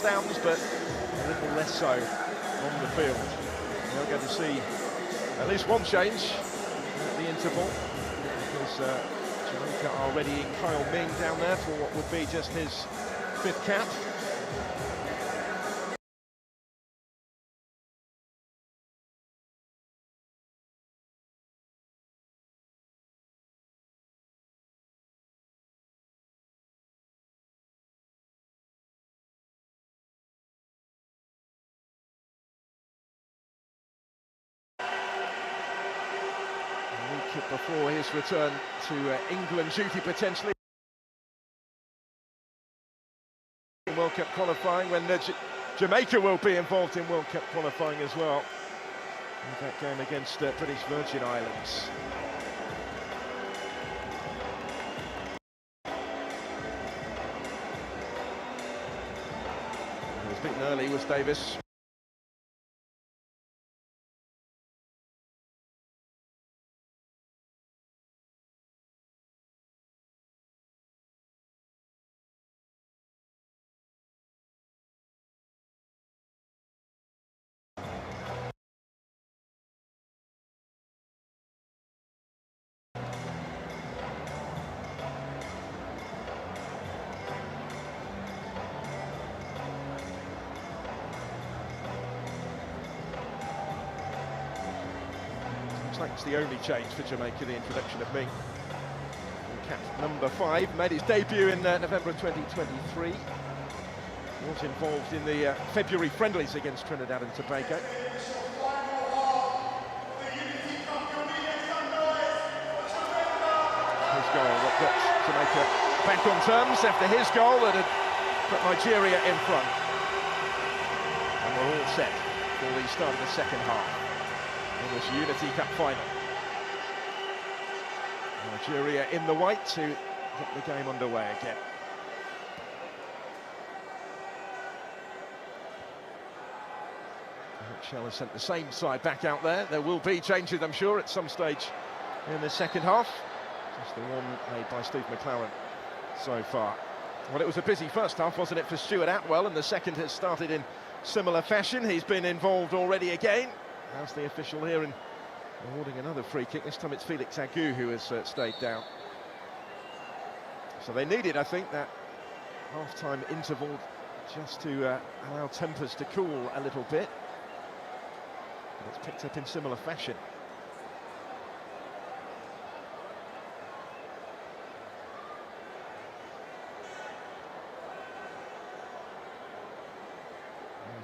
stands, but a little less so on the field. We're going to see at least one change at the interval, because Jamaica are readying Kyle Ming down there for what would be just his 5th cap. Before his return to England duty potentially in World Cup qualifying, when Jamaica will be involved in World Cup qualifying as well in that game against British Virgin Islands. He was beaten early, was Davis. Looks like it's the only change for Jamaica, the introduction of Ming. Cap number 5 made his debut in November 2023. Was involved in the February friendlies against Trinidad and Tobago. His goal that got Jamaica back on terms after his goal that had put Nigeria in front. And we're all set for the start of the second half in this Unity Cup final. Nigeria in the white to get the game underway again. Shell has sent the same side back out there. There will be changes, I'm sure, at some stage in the second half. Just the one made by Steve McClaren so far. Well, it was a busy first half, wasn't it, for Stuart Atwell, and the second has started in similar fashion. He's been involved already again. How's the official here in awarding another free kick? This time it's Felix Agu who has stayed down. So they needed, I think, that half-time interval just to allow tempers to cool a little bit. But it's picked up in similar fashion.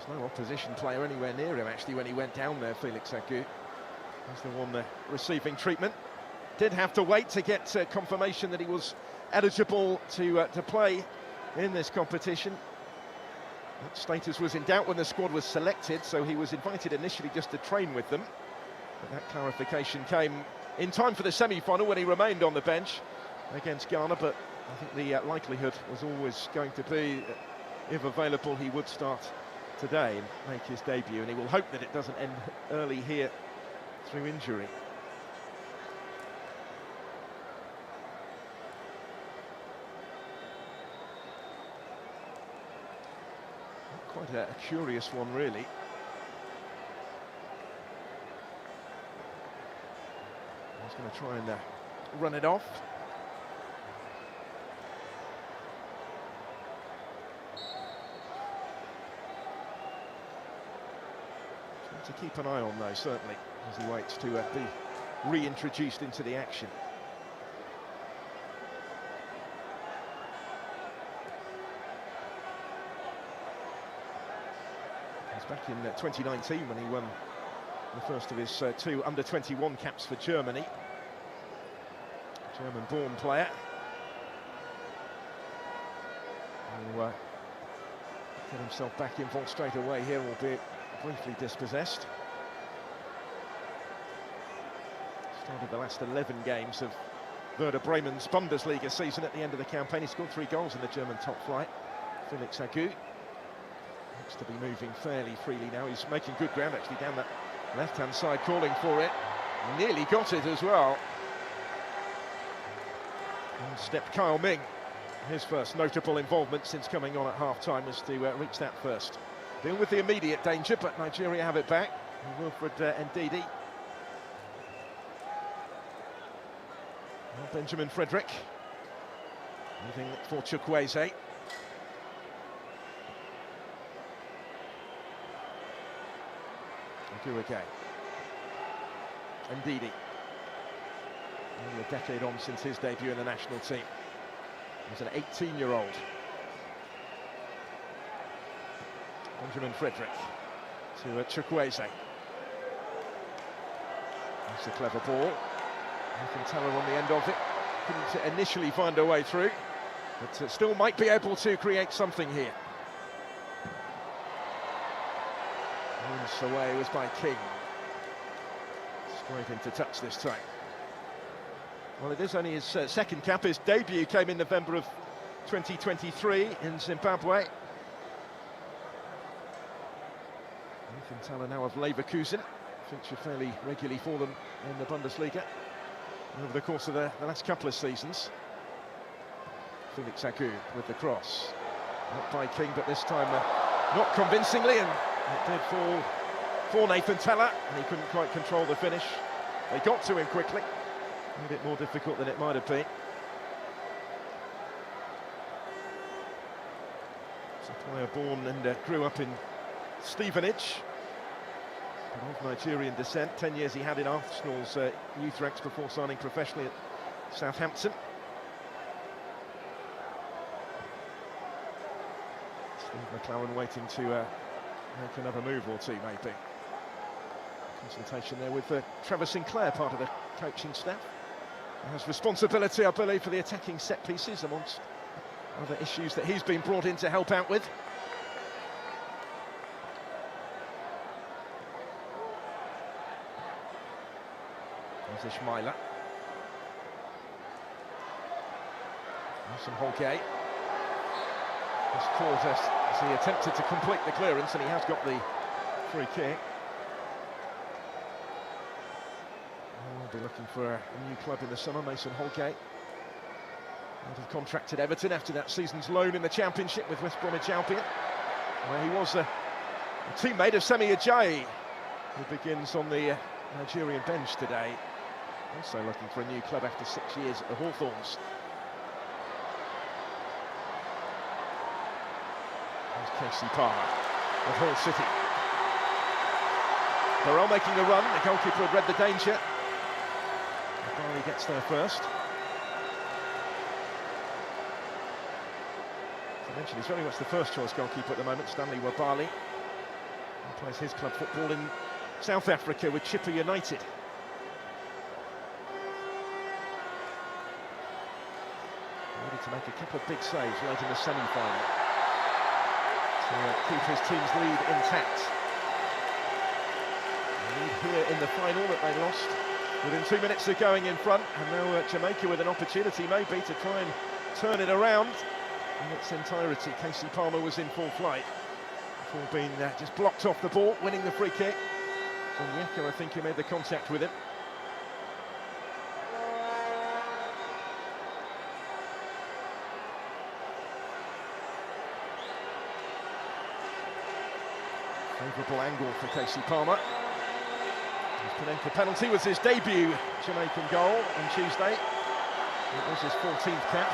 There's no opposition player anywhere near him, actually, when he went down there, Felix Agu. He's the one receiving treatment. Did have to wait to get confirmation that he was eligible to play in this competition. That status was in doubt when the squad was selected, so he was invited initially just to train with them. But that clarification came in time for the semi-final when he remained on the bench against Ghana, but I think the likelihood was always going to be, if available, he would start today and make his debut, and he will hope that it doesn't end early here through injury. Quite a curious one, really. He's going to try and run it off. To keep an eye on, though, certainly, as he waits to be reintroduced into the action. He's back in 2019 when he won the first of his 2 under-21 caps for Germany. German-born player. He'll get himself back involved straight away here, albeit briefly dispossessed. Started the last 11 games of Werder Bremen's Bundesliga season at the end of the campaign. He scored 3 goals in the German top flight. Felix Agu looks to be moving fairly freely now. He's making good ground, actually, down that left-hand side, calling for it. Nearly got it as well. And stepped Kyle Ming. His first notable involvement since coming on at half-time was to reach that first. Deal with the immediate danger, but Nigeria have it back. Wilfred Ndidi. Well, Benjamin Frederick. Moving for Chukwueze. Aguirre. Ndidi. Only a decade on since his debut in the national team. He was an 18-year-old. Benjamin Frederick to Chukwueze. That's a clever ball. Nathan Teller on the end of it. Couldn't initially find a way through, but still might be able to create something here. Away was by King. Straight into touch this time. Well, it is only his second cap. His debut came in November of 2023 in Zimbabwe. Nathan Teller now of Leverkusen, feature fairly regularly for them in the Bundesliga over the course of the last couple of seasons. Felix Agu with the cross. Not by King, but this time not convincingly, and it did fall for Nathan Teller, and he couldn't quite control the finish. They got to him quickly. A bit more difficult than it might have been. It's a player born and grew up in Stevenage, but of Nigerian descent. 10 years he had in Arsenal's youth ranks before signing professionally at Southampton. Steve McLaren waiting to make another move or two, maybe. Consultation there with Trevor Sinclair, part of the coaching staff. He has responsibility, I believe, for the attacking set pieces, amongst other issues that he's been brought in to help out with. There's Ishmaila. Some Holgate. He's caught us as he attempted to complete the clearance, and he has got the free kick. We'll be looking for a new club in the summer. Mason Holgate out of contract at Everton after that season's loan in the Championship with West Bromwich Albion, where he was a teammate of Semi Ajayi, who begins on the Nigerian bench today. Also looking for a new club after 6 years at the Hawthorns. There's Casey Palmer of Hull City. Burrell making a run. The goalkeeper had read the danger. Barley gets there first. As I mentioned, he's very much the first choice goalkeeper at the moment, Stanley Wabali. He plays his club football in South Africa with Chippa United. Ready to make a couple of big saves late in the semi-final to keep his team's lead intact. Lead here in the final that they lost within 2 minutes of going in front, and now Jamaica with an opportunity maybe to try and turn it around in its entirety. Casey Palmer was in full flight before being just blocked off the ball, winning the free kick. From Yeka, I think, who made the contact with him. Favourable angle for Casey Palmer. His Panenka penalty was his debut Jamaican goal on Tuesday. It was his 14th cap.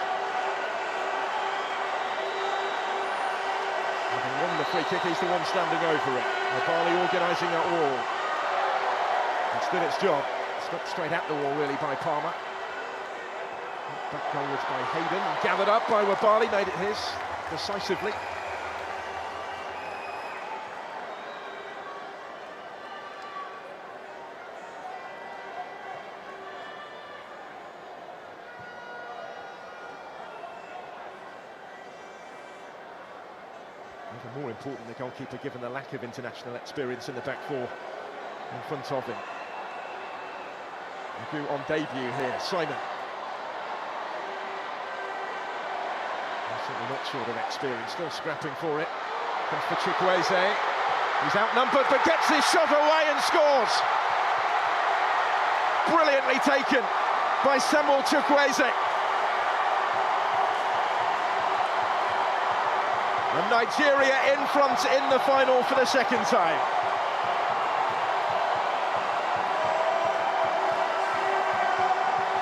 Having won the free kick, he's the one standing over it. Barley organising that wall. It's did its job. Stuck straight at the wall, really, by Palmer. Back goalwards by Hayden, gathered up by Wabali, made it his decisively. Even more important, the goalkeeper, given the lack of international experience in the back four in front of him. Agu on debut here, Simon. Certainly not short of experience, still scrapping for it. Comes for Chukwueze. He's outnumbered, but gets his shot away and scores. Brilliantly taken by Samuel Chukwueze. And Nigeria in front in the final for the second time.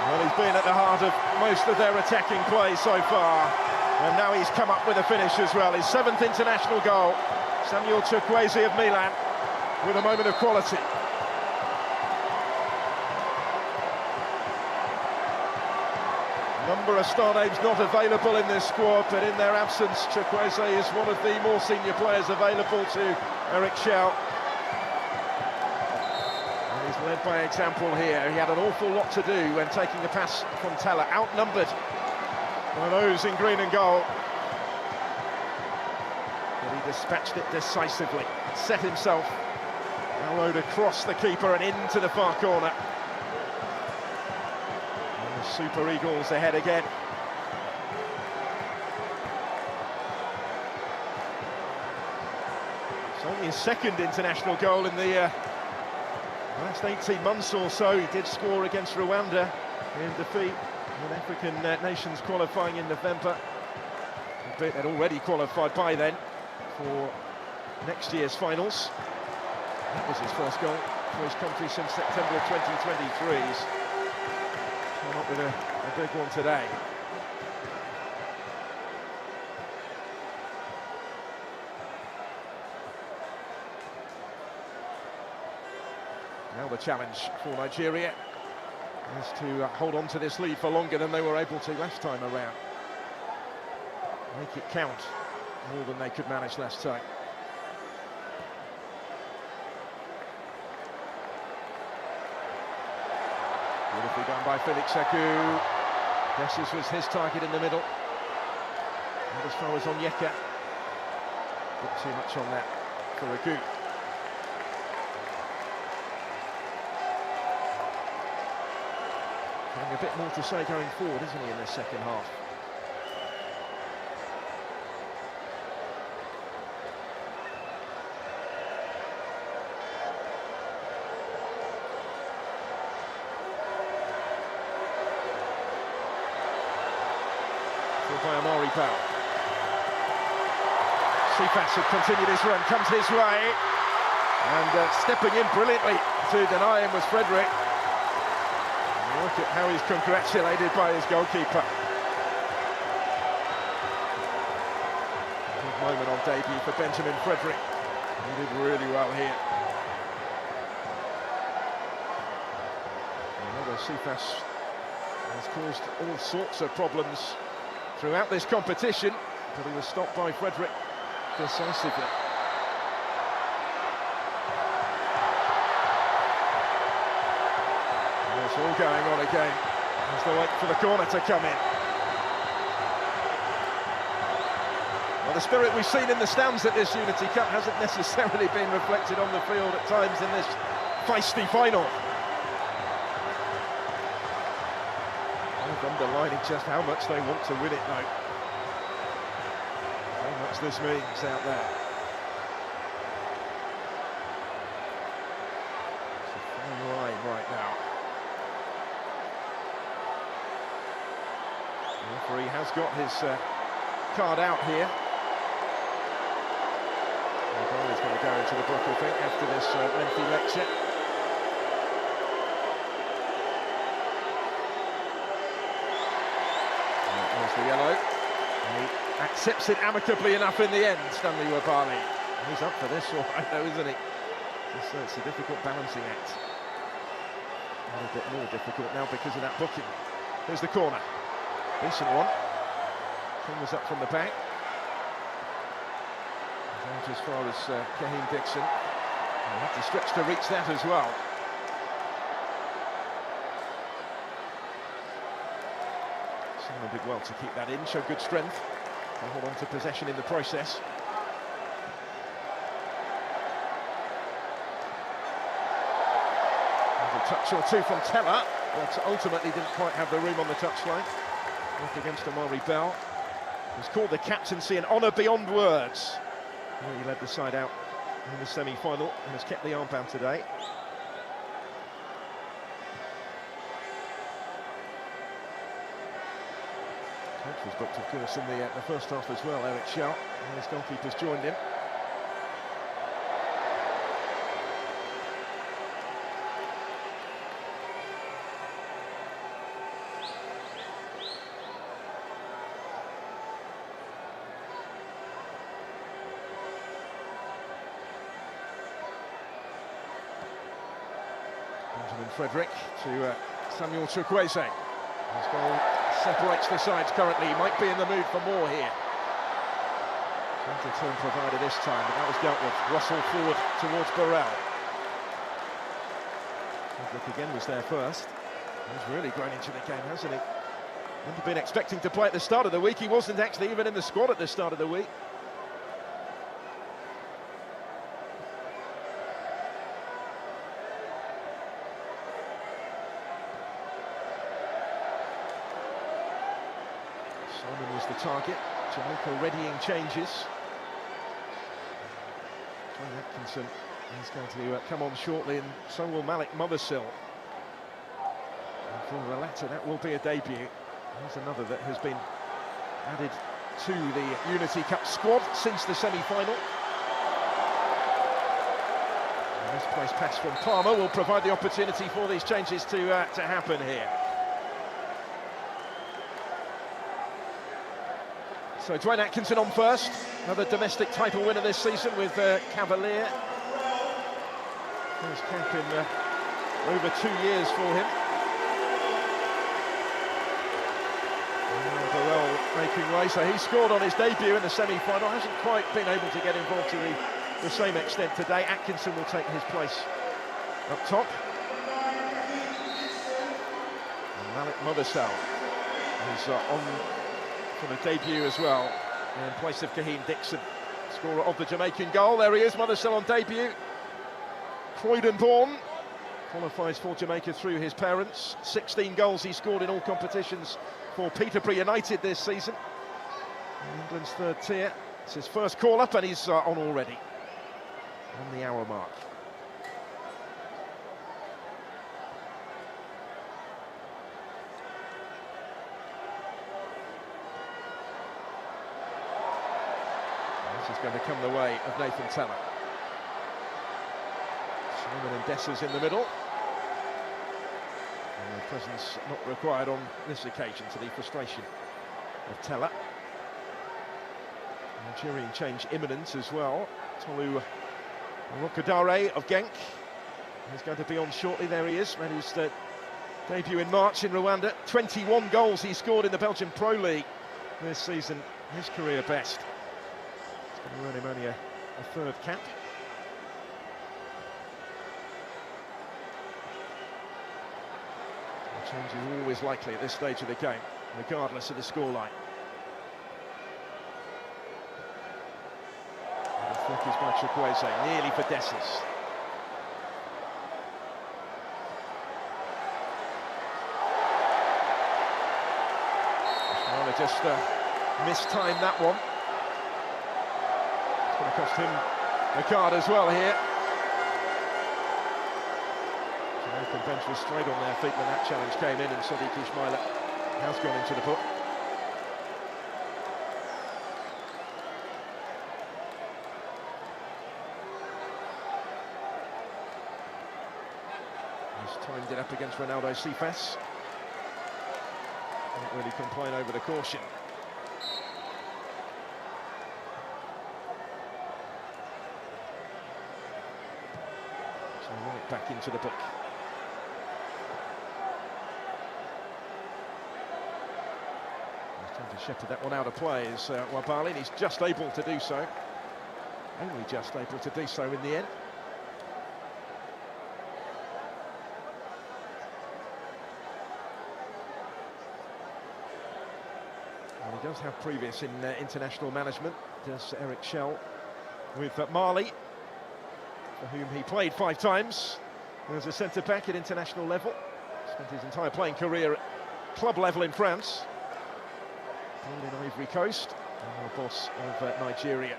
Well, he's been at the heart of most of their attacking play so far. And now he's come up with a finish as well. His 7th international goal. Samuel Chukwueze of Milan with a moment of quality. Number of star names not available in this squad, but in their absence, Chukwueze is one of the more senior players available to Eric Schell. And he's led by example here. He had an awful lot to do when taking a pass from Teller, outnumbered by those in green and gold. But he dispatched it decisively, set himself, arrowed across the keeper and into the far corner. Super Eagles ahead again. It's only his 2nd international goal in the last 18 months or so. He did score against Rwanda in defeat in African Nations qualifying in November. They'd already qualified by then for next year's finals. That was his first goal for his country since September 2023. Come up with a big one today. Now the challenge for Nigeria is to hold on to this lead for longer than they were able to last time around. Make it count more than they could manage last time. Beautifully done by Felix Agu. Dessers was his target in the middle. And as far as Onyeka, not too much on that for Agu. Having a bit more to say going forward, isn't he, in this second half? By Amari Bell. Cephas had continued his run, comes his way, and stepping in brilliantly to deny him was Frederick. And look at how he's congratulated by his goalkeeper. Good moment on debut for Benjamin Frederick. He did really well here. Another Cephas has caused all sorts of problems throughout this competition, but he was stopped by Frederick decisively. And it's all going on again as they wait for the corner to come in. Well, the spirit we've seen in the stands at this Unity Cup hasn't necessarily been reflected on the field at times in this feisty final. Underlining just how much they want to win it, though. How much this means out there. It's a fine line right now. The referee has got his card out here. The ball is going to go into the book, I think, after this lengthy lecture. The yellow, and he accepts it amicably enough in the end, Stanley Wabali. He's up for this all right though, isn't he? It's a difficult balancing act. A little bit more difficult now because of that booking. Here's the corner. Decent one. Fingers up from the back. Out as far as Kahim Dixon. He'll have to stretch to reach that as well. Simon did well to keep that in, show good strength, and hold on to possession in the process. And a touch or two from Teller, but ultimately didn't quite have the room on the touchline. Up against Amari Bell. He's called the captaincy an honour beyond words. He led the side out in the semi-final and has kept the armband today. Which was booked, of course, in the first half as well. Eric Schell and his goalkeepers joined him. Benjamin Frederick to Samuel Chukwueze. His goal separates the sides currently. He might be in the mood for more here. Centre turn provider this time, but that was dealt with. Russell forward towards Burrell. Frederick again was there first. He's really grown into the game, hasn't he? Hadn't been expecting to play at the start of the week. He wasn't actually even in the squad at the start of the week. Simon was the target. Jamaica readying changes. John Atkinson is going to come on shortly, and so will Malik Mothersill. And for the latter, that will be a debut. Here's another that has been added to the Unity Cup squad since the semi-final. And this place pass from Palmer will provide the opportunity for these changes to happen here. So Dwayne Atkinson on first, another domestic title winner this season with Cavalier. First cap in over 2 years for him. And Burrell making way, so he scored on his debut in the semi-final, hasn't quite been able to get involved to the same extent today. Atkinson will take his place up top. And Malik Mothersill is on for the debut as well, in place of Kaheen Dixon, scorer of the Jamaican goal. There he is, Mothersill on debut. Croydon born, qualifies for Jamaica through his parents. 16 goals he scored in all competitions for Peterborough United this season. In England's third tier. It's his first call-up and he's on already, on the hour mark. Is going to come the way of Nathan Teller. Simon and Dessers in the middle. And their presence not required on this occasion, to the frustration of Teller. Nigerian change imminent as well. Tolu Rokodare of Genk is going to be on shortly. There he is, made his debut in March in Rwanda. 21 goals he scored in the Belgian Pro League this season, his career best. Going to earn him only a third cap. A change is always likely at this stage of the game, regardless of the scoreline. The flick is by Chukwueze, nearly for Dessers. Well, just mistimed that one. It's going to cost him the card as well here. Jamaican bench was straight on their feet when that challenge came in, and Sadiq Ismaila has gone into the book. He's timed it up against Ronaldo Cephas. Can't really complain over the caution. So right back into the book. He's trying to shepherd that one out of play is Wabali, and he's just able to do so. Only just able to do so in the end. Well, he does have previous in international management, does Eric Schell, with Mali, for whom he played 5 times as a centre-back at international level. Spent his entire playing career at club level in France. Born in Ivory Coast, and the boss of Nigeria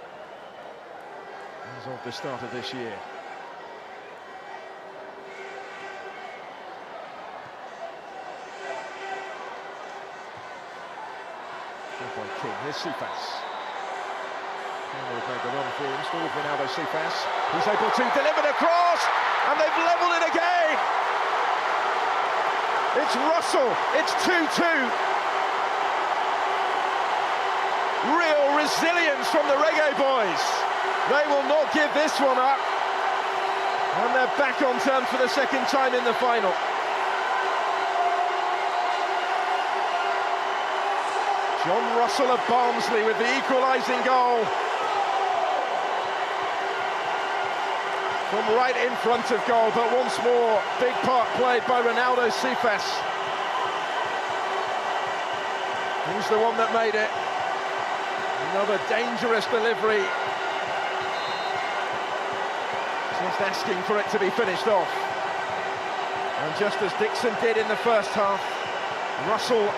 as of the start of this year. by King. Here's Sifas. Will make the run for him. Still with Ronaldo Sifas. He's able to deliver the cross, and they've levelled it again. It's Russell. It's 2-2. Real resilience from the Reggae boys. They will not give this one up. And they're back on turn for the second time in the final. John Russell of Barnsley with the equalising goal. From right in front of goal, but once more, big part played by Ronaldo Sifas. He's the one that made it. Another dangerous delivery. Just asking for it to be finished off. And just as Dixon did in the first half, Russell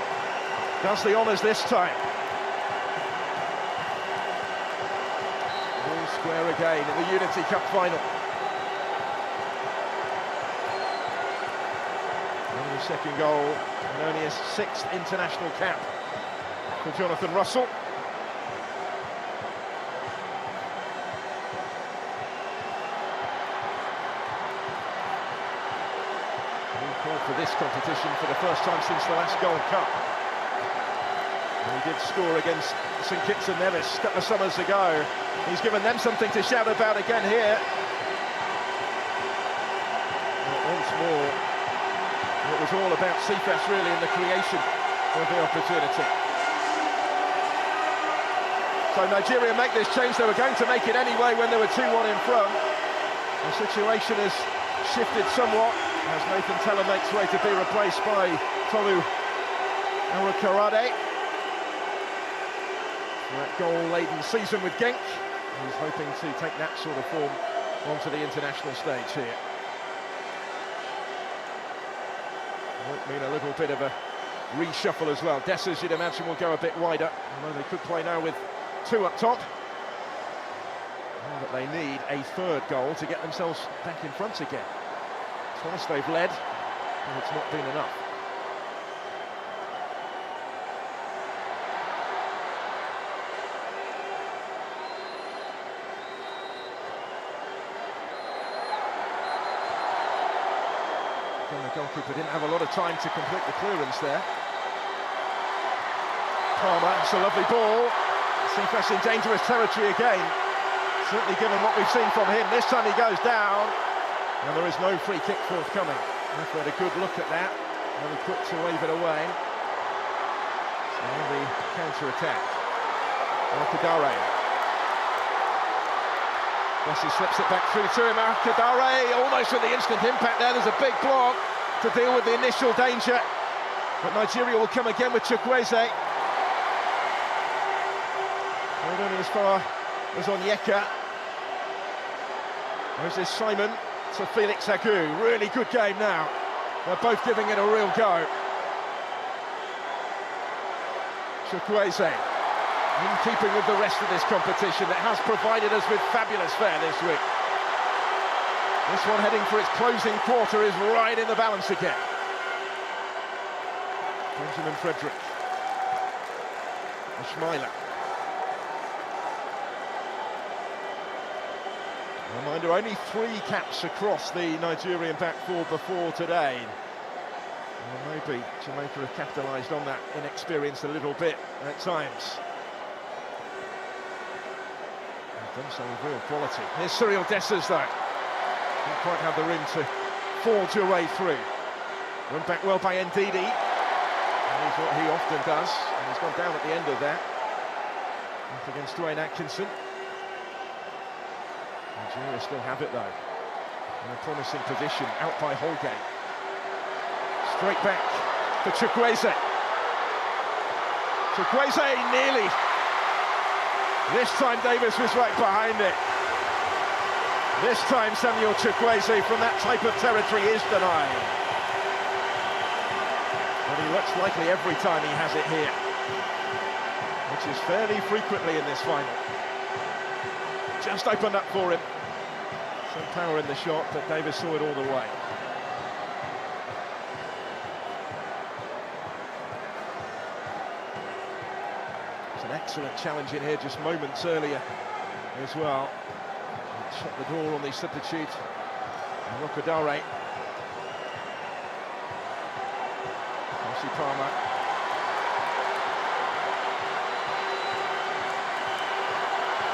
does the honours this time. All square again in the Unity Cup final. Only his second goal and only his 6th international cap for Jonathan Russell. For this competition for the first time since the last Gold Cup. And he did score against St Kitts and Nevis a couple of summers ago. He's given them something to shout about again here. But once more, it was all about Sifas really in the creation of the opportunity. So Nigeria make this change. They were going to make it anyway when they were 2-1 in front. The situation has shifted somewhat as Nathan Teller makes way to be replaced by Tolu Arukarade. That goal-laden season with Genk. He's hoping to take that sort of form onto the international stage here. Might mean a little bit of a reshuffle as well. Dessers, you'd imagine, will go a bit wider, although they could play now with 2 up top. But they need a 3rd goal to get themselves back in front again. Twice they've led, and it's not been enough. And the goalkeeper didn't have a lot of time to complete the clearance there. Palmer, it's a lovely ball. Sifas in dangerous territory again. Certainly given what we've seen from him. This time he goes down. And there is no free kick forthcoming. If we had a good look at that, and quick to wave it away. So the counter-attack. Al-Qadare. Bessie slips it back through to him. Al-Qadare almost with the instant impact there. There's a big block to deal with the initial danger. But Nigeria will come again with Chukwueze. Not only as far as Onyeka. There's this Simon to Felix Agu. Really good game now. They're both giving it a real go. Chukwueze, in keeping with the rest of this competition that has provided us with fabulous fare this week. This one heading for its closing quarter is right in the balance again. Benjamin Frederick. Ishmaila. Reminder, only 3 caps across the Nigerian back 4 before today. Well, maybe Jamaica have capitalised on that inexperience a little bit at times. They've done so with real quality. Here's Cyril Dessers though. Didn't quite have the room to forge your way through. Run back well by Ndidi. That is what he often does. And he's gone down at the end of that. Up against Dwayne Atkinson. Nigeria still have it though. In a promising position, out by Holgate. Straight back for Chukwueze. Chukwueze nearly. This time Davis was right behind it. This time Samuel Chukwueze from that type of territory is denied. But he looks likely every time he has it here, which is fairly frequently in this final. Just opened up for him. Some power in the shot, but Davis saw it all the way. An excellent challenge in here just moments earlier as well. Shut the door on the substitute. Rocadare. Kasey Palmer.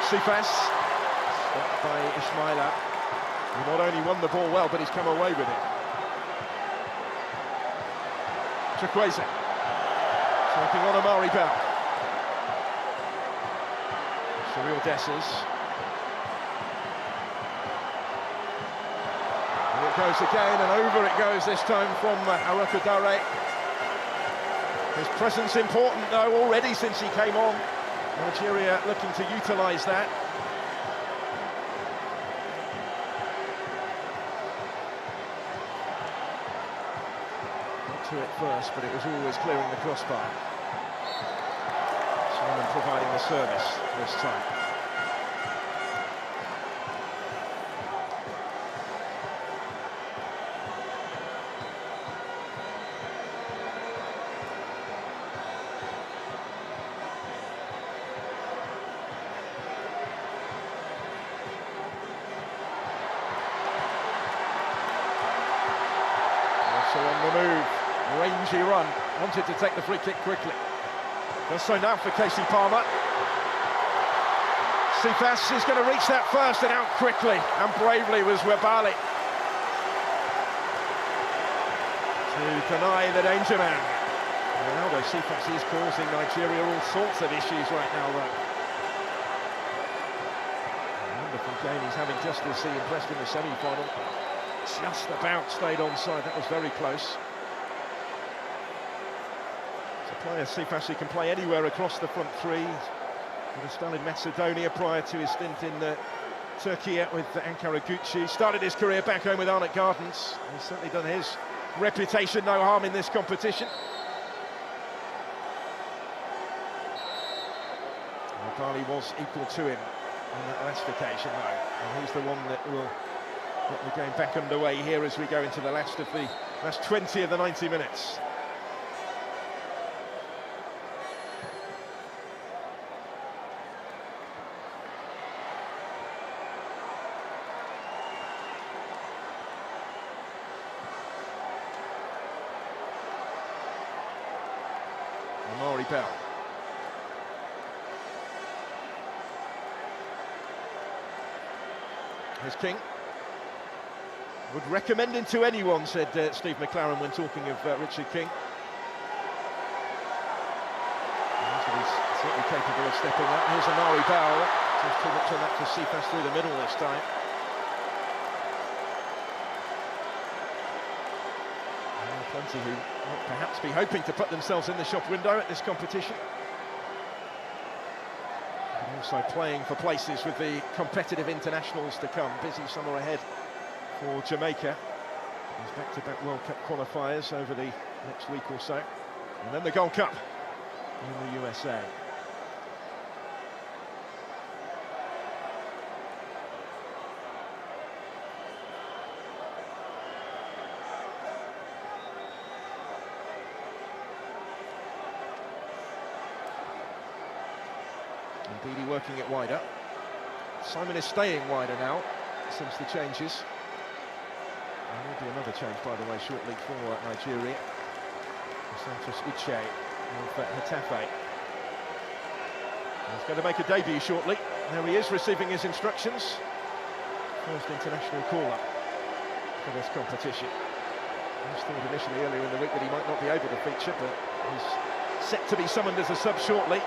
Cephas. Stopped by Ismaila. He not only won the ball well, but he's come away with it. Chukwueze. Taking on Amari Bell. Cyril Dessers. And it goes again, and over it goes this time from Rocadare. His presence important though already since he came on. Nigeria looking to utilise that. Got to it first, but it was always clearing the crossbar. Simon providing the service this time. On the move, rangy run, wanted to take the free kick quickly. Does so now for Kasey Palmer. Cephas is going to reach that first and out quickly, and bravely was Webali to deny the danger man. Ronaldo Cephas is causing Nigeria all sorts of issues right now, though. Wonderful game he's having, just as he impressed in the semi-final. Just about stayed onside, that was very close. It's a player, Cephas, who can play anywhere across the front three. He would have started Macedonia prior to his stint in Turkey with Ankara Gucci. Started his career back home with Arnott Gardens. He's certainly done his reputation no harm in this competition. Bali was equal to him on that last occasion, though. And he's the one that will get the game back underway here as we go into the last 20 of the 90 minutes. Amari Bell. Here's King. Would recommend him to anyone, said Steve McLaren when talking of Richard King. He's certainly capable of stepping up. Here's Amari Bell. Just too much on that to Cephas through the middle this time. Plenty who might perhaps be hoping to put themselves in the shop window at this competition. But also playing for places with the competitive internationals to come. Busy summer ahead for Jamaica. There's back-to-back World Cup qualifiers over the next week or so. And then the Gold Cup in the USA. And Beattie working it wider. Simon is staying wider now since the changes. There will be another change, by the way, shortly for Nigeria. Santos Uche of Hetafe. He's going to make a debut shortly. There he is, receiving his instructions. First international call-up for this competition. I was thought initially earlier in the week that he might not be able to feature, but he's set to be summoned as a sub shortly.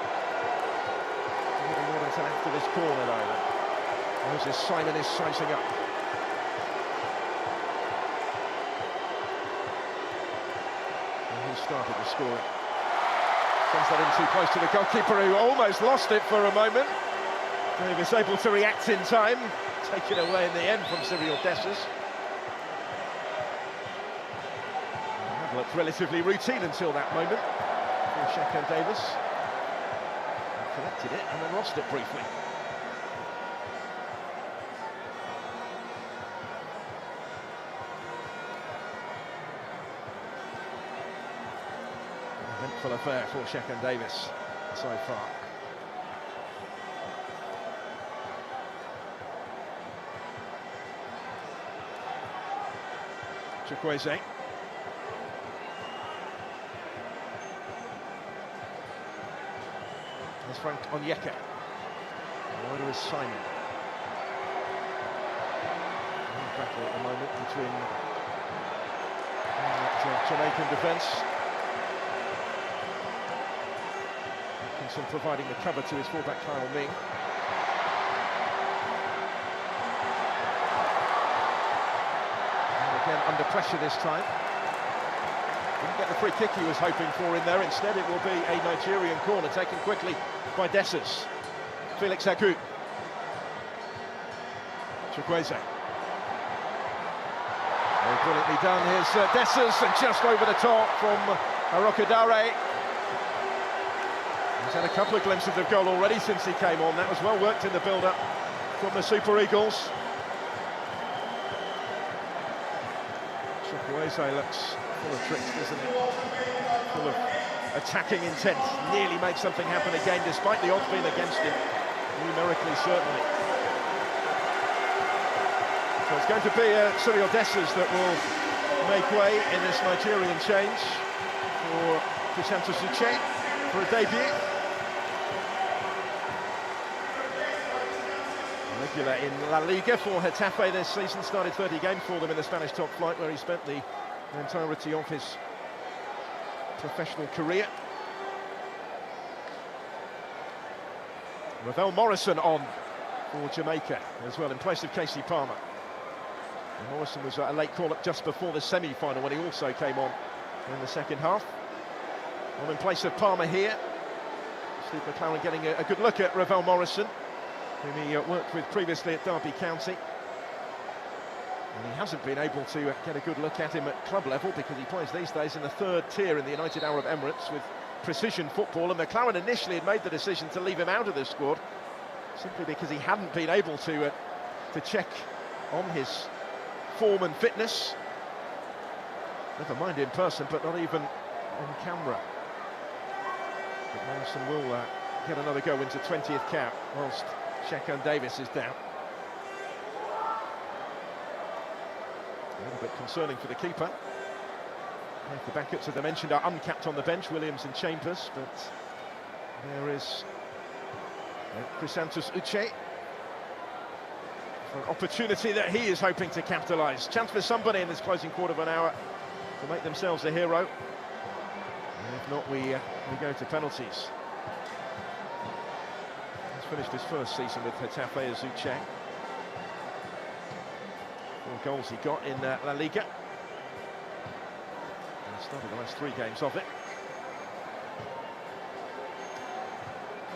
Not until after this corner, though. Moses Simon is sizing up. Started the scoring. Sends that in too close to the goalkeeper, who almost lost it for a moment. Davis able to react in time. Take it away in the end from Cyril Dessers. That looked relatively routine until that moment for Shakan Davis. He collected it and then lost it briefly. Eventful affair for Shakan Davis so far. Chukwueze. There's Frank Onyeka. Where is Simon? Battle at the moment between Jamaican defence. Atkinson providing the cover to his fullback Kyle Ming. And again under pressure this time. Didn't get the free kick he was hoping for in there. Instead it will be a Nigerian corner taken quickly by Dessers. Felix Agu. Chukwueze. Very brilliantly done. Here's Dessers, and just over the top from Arokodare. He's had a couple of glimpses of goal already since he came on. That was well worked in the build-up from the Super Eagles. Chukwueze looks full of tricks, doesn't he? Full of attacking intent. Nearly made something happen again, despite the odds being against him. Numerically, certainly. So it's going to be Cyril Dessers that will make way in this Nigerian change for Crisanto Suche for a debut. Regular in La Liga for Getafe this season, started 30 games for them in the Spanish top flight, where he spent the entirety of his professional career. Ravel Morrison on for Jamaica as well, in place of Casey Palmer. And Morrison was a late call-up just before the semi-final when he also came on in the second half. On in place of Palmer here. Steve McLaren getting a good look at Ravel Morrison, whom he worked with previously at Derby County. And he hasn't been able to get a good look at him at club level because he plays these days in the third tier in the United Arab Emirates with precision football, and McLaren initially had made the decision to leave him out of the squad simply because he hadn't been able to check on his form and fitness. Never mind in person, but not even on camera. But Morrison will get another go into 20th cap whilst Shaquan Davis is down. A little bit concerning for the keeper. The backups, as I mentioned, are uncapped on the bench, Williams and Chambers, but there is Crisanto Suche for an opportunity that he is hoping to capitalise. Chance for somebody in this closing quarter of an hour to make themselves a hero. And if not, we go to penalties. He's finished his first season with Getafe as Suche. 4 goals he got in La Liga. Started the last 3 games of it.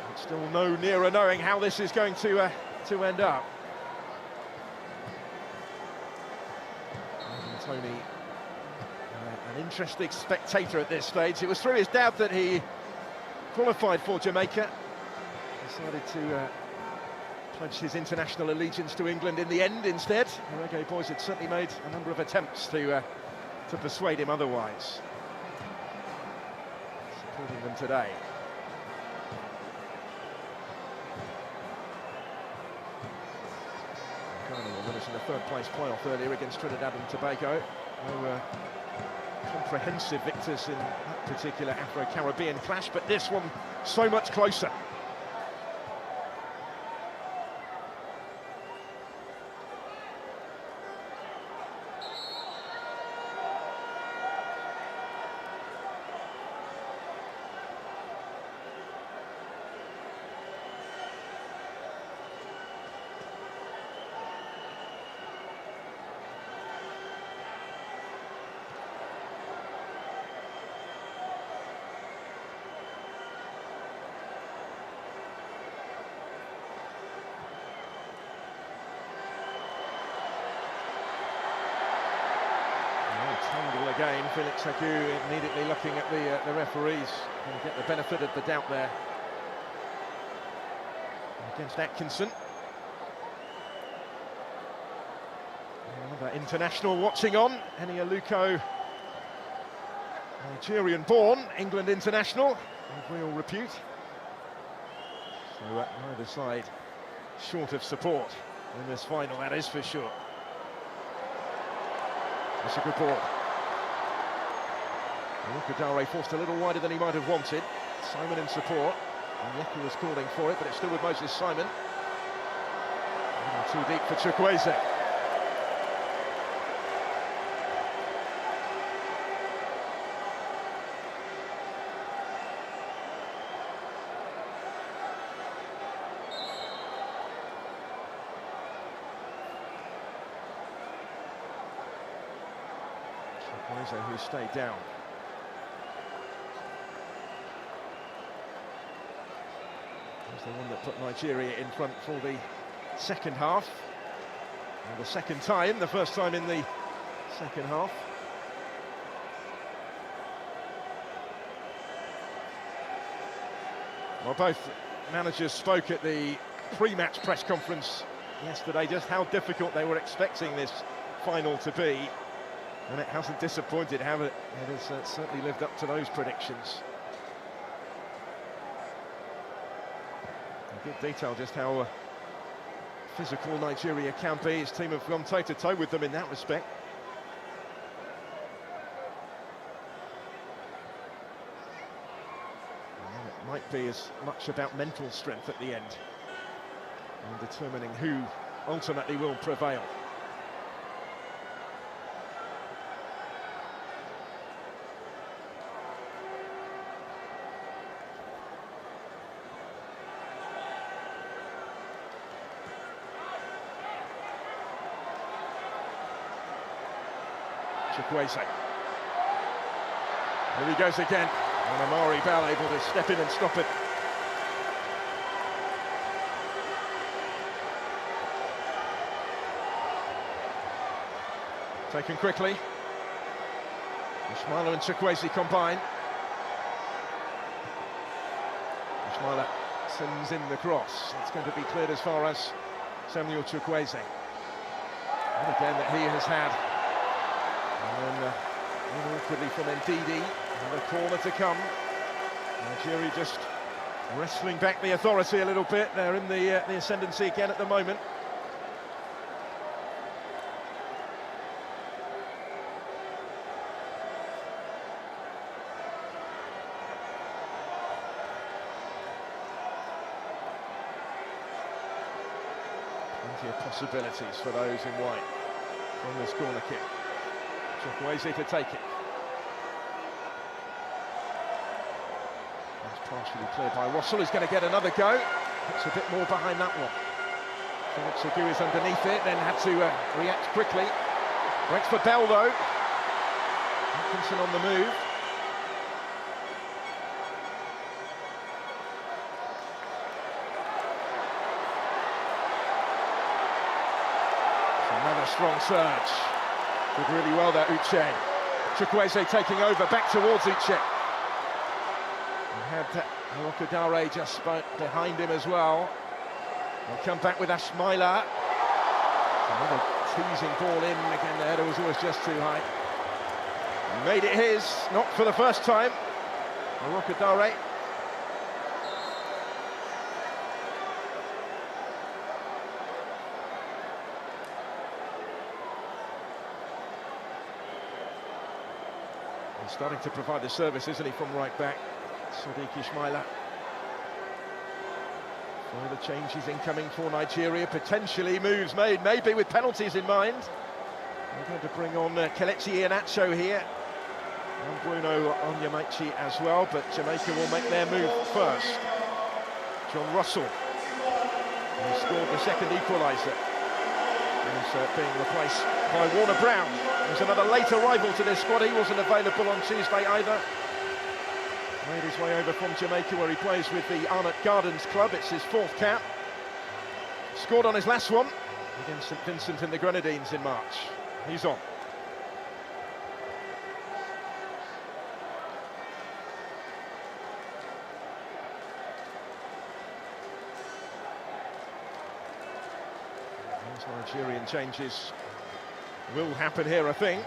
But still no nearer knowing how this is going to end up. And Tony, an interesting spectator at this stage. It was through his dad that he qualified for Jamaica. Decided to pledge his international allegiance to England in the end instead. The Reggae Boys had certainly made a number of attempts to persuade him otherwise. Supporting them today. Ghana will win us in the 3rd place playoff earlier against Trinidad and Tobago. They were comprehensive victors in that particular Afro-Caribbean clash, but this one so much closer. Again, Felix Agu immediately looking at the referees and get the benefit of the doubt there against Atkinson. Another international watching on, Eni Aluko, Nigerian-born England international of real repute. So neither side short of support in this final, that is for sure. That's a good ball. Kadare forced a little wider than he might have wanted. Simon in support. Onyeka was calling for it, but it's still with Moses Simon. Too deep for Chukwueze. Chukwueze who stayed down. He's the one that put Nigeria in front for the second half. And the second time, the first time in the second half. Well, both managers spoke at the pre-match press conference yesterday just how difficult they were expecting this final to be. And it hasn't disappointed, have it? It has certainly lived up to those predictions. Good detail just how physical Nigeria can be. His team have gone toe-to-toe with them in that respect. And it might be as much about mental strength at the end and determining who ultimately will prevail. Chukwueze. Here he goes again, and Amari Bell able to step in and stop it. Taken quickly. Ismaila and Chukwueze combine. Ismaila sends in the cross. It's going to be cleared as far as Samuel Chukwueze. And again that he has had. And then awkwardly from Ndidi, and a corner to come. Nigeria just wrestling back the authority a little bit. They're in the ascendancy again at the moment. Plenty of possibilities for those in white from this corner kick. Chukwueze to take it. That's partially cleared by Russell, who's going to get another go. It's a bit more behind that one. Phillips Agu is underneath it, then had to react quickly. Waits for Bell though. Atkinson on the move. It's another strong surge. Did really well there, Uche. Chukwueze taking over, back towards Uche. And had Kadare just behind him as well. They'll come back with Ismaila. Another teasing ball in, again the header was always just too high. He made it his, not for the first time. Kadare. He's starting to provide the service, isn't he, from right back, Sadiq Ismaila. Further changes incoming for Nigeria, potentially moves made, maybe with penalties in mind. We're going to bring on Kelechi Iheanacho here, and Bruno Onyemaechi as well, but Jamaica will make their move first. John Russell, who scored the second equaliser, is being replaced by Warner Brown. There's another late arrival to this squad. He wasn't available on Tuesday either. Made his way over from Jamaica, where he plays with the Arnott Gardens club. It's his fourth cap. Scored on his last one against St Vincent in the Grenadines in March. He's on. Those Nigerian changes will happen here, I think.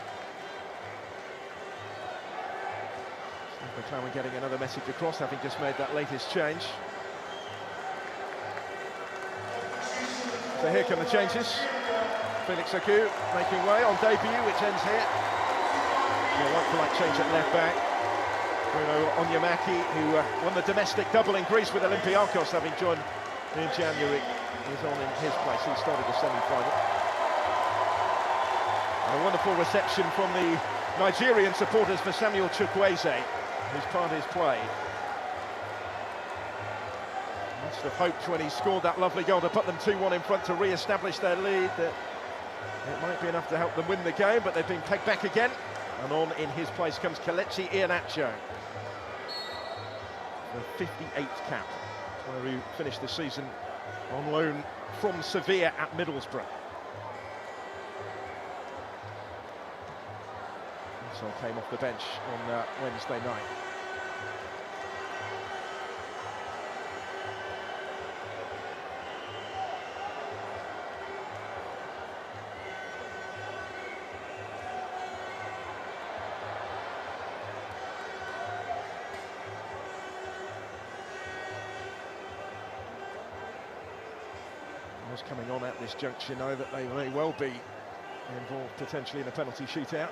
McClaren getting another message across, having just made that latest change. So here come the changes. Felix Agu making way on debut, which ends here. Like change at left back. Bruno Onyemaki, who won the domestic double in Greece with Olympiacos, having joined in January, is on in his place. He started the semi-final. And a wonderful reception from the Nigerian supporters for Samuel Chukwueze, whose part is played. Must have hoped when he scored that lovely goal to put them 2-1 in front to re-establish their lead that it might be enough to help them win the game, but they've been pegged back again. And on in his place comes Kelechi Iheanacho, the 58th cap, where he finished the season on loan from Sevilla at Middlesbrough. So came off the bench on Wednesday night. Coming on at this juncture know that they may well be involved potentially in a penalty shootout,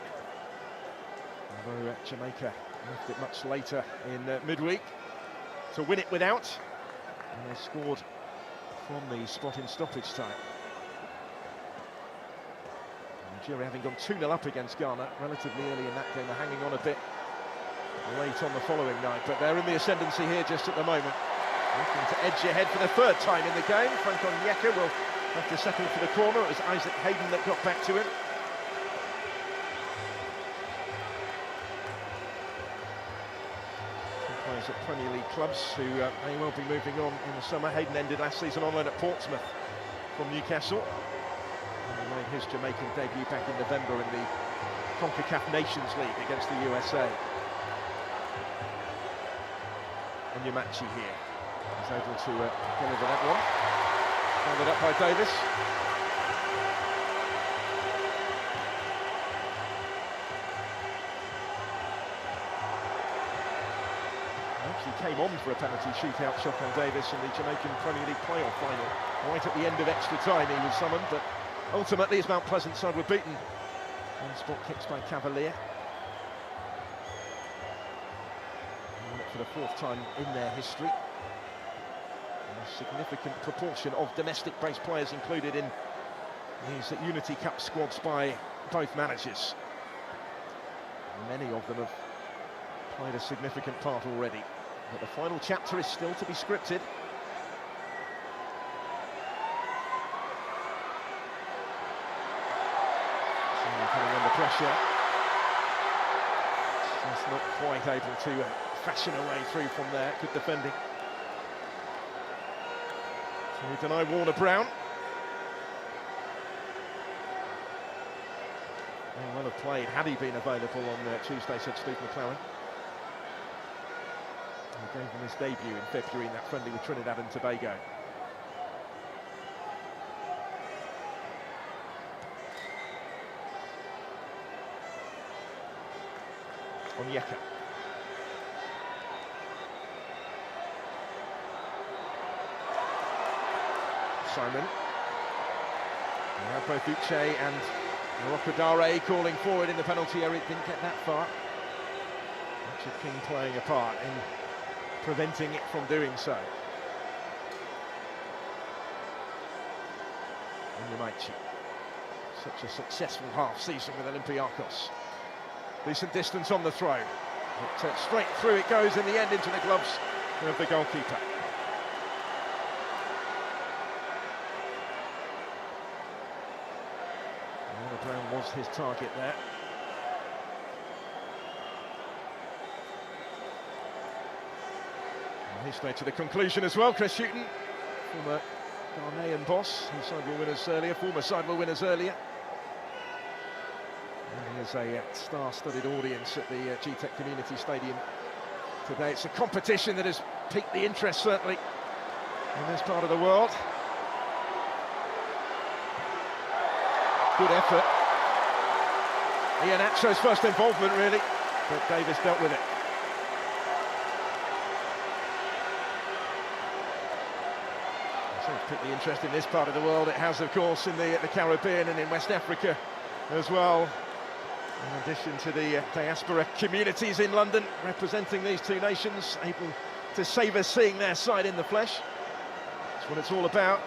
although Jamaica left it much later in midweek to win it without, and they scored from the spot in stoppage time. Nigeria, having gone 2-0 up against Ghana relatively early in that game, are hanging on a bit late on the following night, but they're in the ascendancy here just at the moment. Looking to edge ahead for the third time in the game. Frank Onyeka will have to settle for the corner. It was Isaac Hayden that got back to him. Some players at Premier League clubs who may well be moving on in the summer. Hayden ended last season on loan at Portsmouth from Newcastle. And he made his Jamaican debut back in November in the CONCACAF Nations League against the USA. Onyemachi here. He's able to deliver that one. Followed up by Davis. Actually came on for a penalty shootout shot on Davis in the Jamaican Premier League playoff final. Right at the end of extra time he was summoned, but ultimately his Mount Pleasant side were beaten. On spot kicks by Cavalier. They won it for the fourth time in their history. A significant proportion of domestic-based players included in these Unity Cup squads by both managers. Many of them have played a significant part already, but the final chapter is still to be scripted. So coming under pressure, just not quite able to fashion a way through from there. Good defending. We deny Warner Brown. May well have played had he been available on Tuesday, said Steve McClaren. He gave him his debut in February in that friendly with Trinidad and Tobago. Onyeka. Simon. We have both Uche and Rokodare calling forward in the penalty area. It didn't get that far. Richard King playing a part in preventing it from doing so. Onyemachi. Such a successful half-season with Olympiacos. Decent distance on the throw. But straight through it goes in the end into the gloves of the goalkeeper. Brown was his target there. And he's straight to the conclusion as well. Chris Hughton, former Ghanaian boss, whose side were winners earlier, former side were winners earlier. And he has a star-studded audience at the GTEC Community Stadium today. It's a competition that has piqued the interest, certainly, in this part of the world. Good effort. Iheanacho's first involvement, really, but Davis dealt with it. So Particularly interest in this part of the world. It has, of course, in the Caribbean and in West Africa as well. In addition to the diaspora communities in London representing these two nations, able to savour seeing their side in the flesh. That's what it's all about.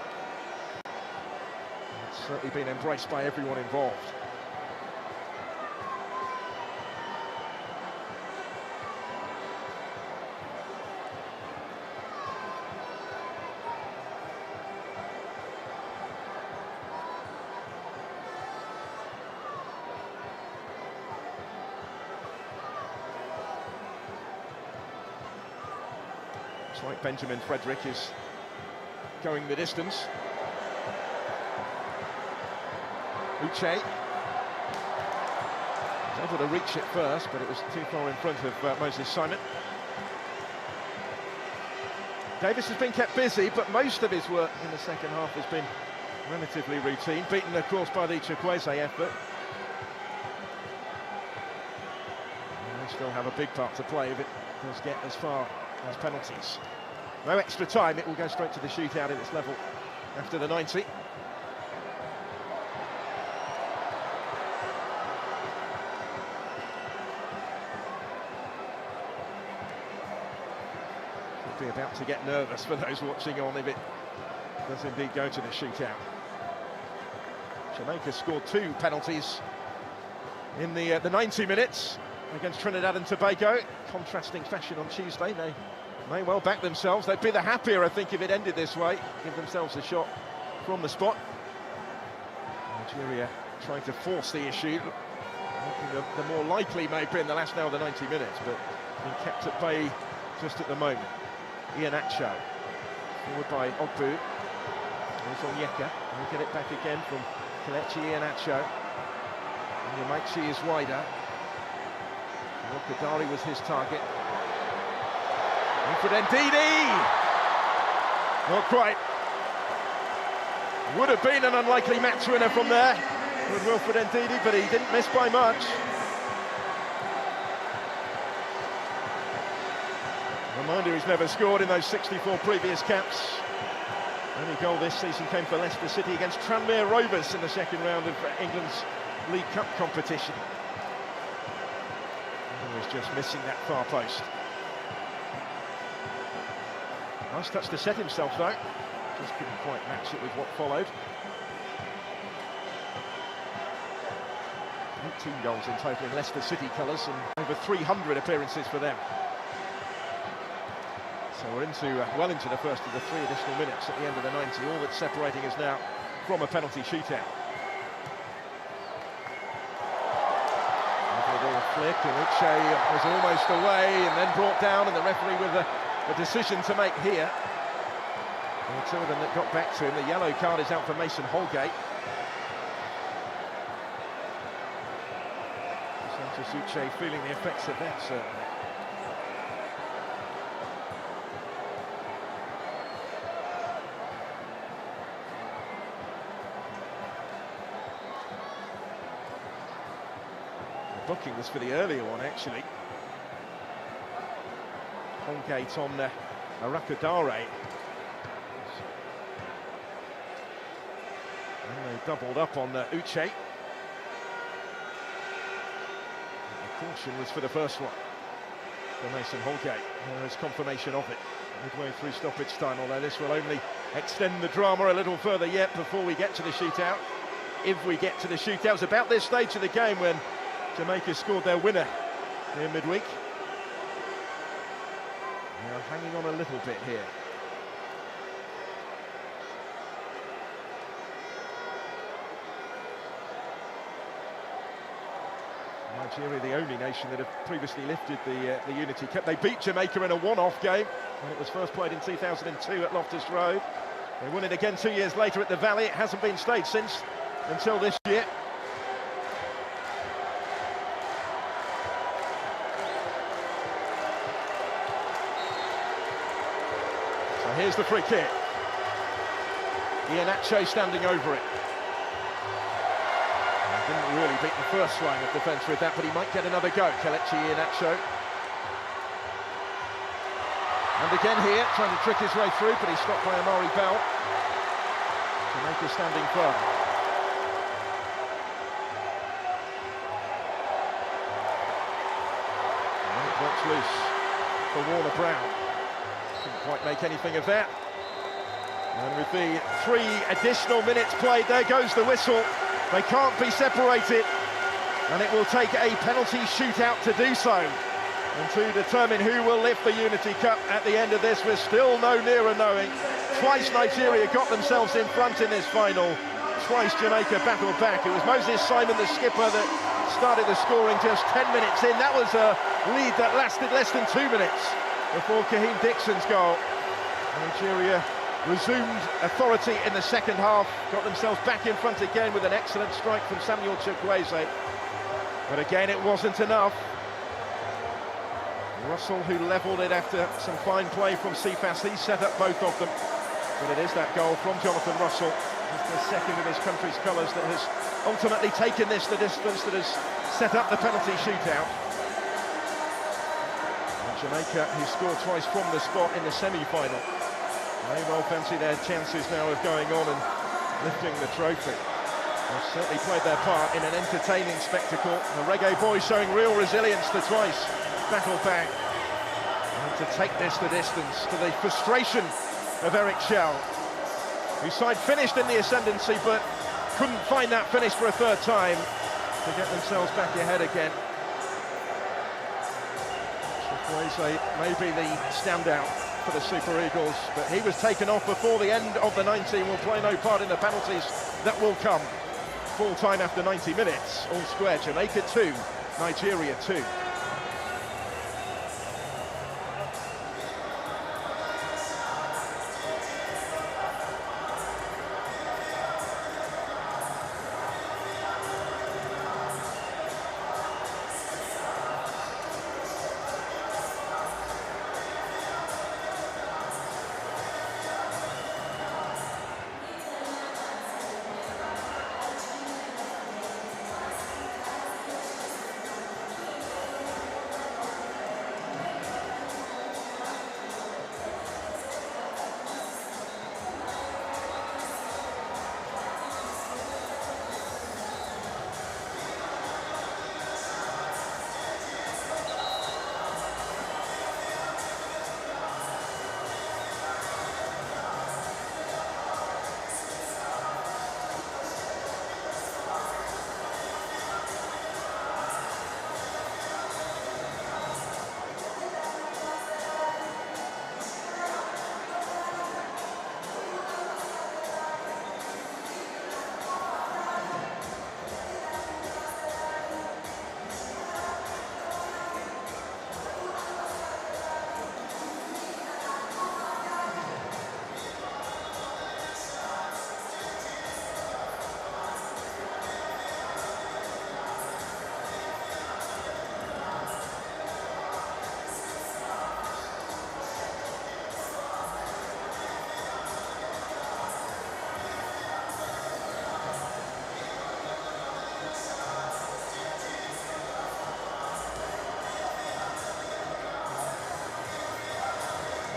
It's certainly been embraced by everyone involved. It's like Benjamin Frederick is going the distance. Uche was able to reach it first, but it was too far in front of Moses Simon. Davis has been kept busy, but most of his work in the second half has been relatively routine, beaten, of course, by the Chukwueze effort. And they still have a big part to play if it does get as far as penalties. No extra time, it will go straight to the shootout in its level after the 90. Could be about to get nervous for those watching on if it does indeed go to the shootout. Jamaica scored 2 penalties in the 90 minutes against Trinidad and Tobago. Contrasting fashion on Tuesday. They may well back themselves. They'd be the happier, I think, if it ended this way. Give themselves a shot from the spot. Nigeria trying to force the issue. The more likely may be in the last now of the 90 minutes, but being kept at bay just at the moment. Iheanacho, forward by Ogbu. There's Onyeka. We'll get it back again from Kelechi Iheanacho. Yamaichi is wider. Kadari was his target. Wilfred Ndidi! Not quite. Would have been an unlikely match winner from there with Wilfred Ndidi, but he didn't miss by much. Reminder, he's never scored in those 64 previous caps. Only goal this season came for Leicester City against Tranmere Rovers in the second round of England's League Cup competition. He was just missing that far post. Nice touch to set himself though. Just couldn't quite match it with what followed. 18 goals in total in Leicester City colours and over 300 appearances for them. So we're well into the first of the 3 additional minutes at the end of the 90. All that's separating us now from a penalty shootout. Flick, and Uche was almost away and then brought down, and the referee with a decision to make here. And the 2 of them that got back to him. The yellow card is out for Mason Holgate. Santos Uche feeling the effects of that, certainly. Booking was for the earlier one, actually. Holgate on Arakadare. And they doubled up on Uche. The caution was for the first one for Mason Holgate. There is confirmation of it midway through stoppage time, although this will only extend the drama a little further yet before we get to the shootout. If we get to the shootout, it's about this stage of the game when Jamaica scored their winner near midweek. They are hanging on a little bit here. Nigeria, the only nation that have previously lifted the Unity Cup. They beat Jamaica in a one-off game when it was first played in 2002 at Loftus Road. They won it again 2 years later at the Valley. It hasn't been staged since until this year. Here's the free kick. Iheanacho standing over it. He didn't really beat the first line of defence with that, but he might get another go. Kelechi Iheanacho. And again here, trying to trick his way through, but he's stopped by Amari Bell. Jamaica standing firm. And it drops loose for Warner-Brown. Couldn't quite make anything of that. And with the 3 additional minutes played, there goes the whistle. They can't be separated, and it will take a penalty shootout to do so. And to determine who will lift the Unity Cup at the end of this, we're still no nearer knowing. Twice Nigeria got themselves in front in this final. Twice Jamaica battled back. It was Moses Simon, the skipper, that started the scoring just 10 minutes in. That was a lead that lasted less than 2 minutes before Kaheem Dixon's goal. Nigeria resumed authority in the second half, got themselves back in front again with an excellent strike from Samuel Chukwueze. But again, it wasn't enough. Russell, who levelled it after some fine play from Cephas, he set up both of them. But it is that goal from Jonathan Russell, who's the second of his country's colours, that has ultimately taken this the distance, that has set up the penalty shootout. And Jamaica, who scored twice from the spot in the semi-final, may well fancy their chances now of going on and lifting the trophy. They've certainly played their part in an entertaining spectacle. The Reggae boys showing real resilience to twice battle back, and to take this the distance, to the frustration of Eric Shell, whose side finished in the ascendancy but couldn't find that finish for a third time to get themselves back ahead again. Chukwueze may be the standout for the Super Eagles, but he was taken off before the end of the 90 and will play no part in the penalties that will come. Full time after 90 minutes, all square. Jamaica 2, Nigeria 2.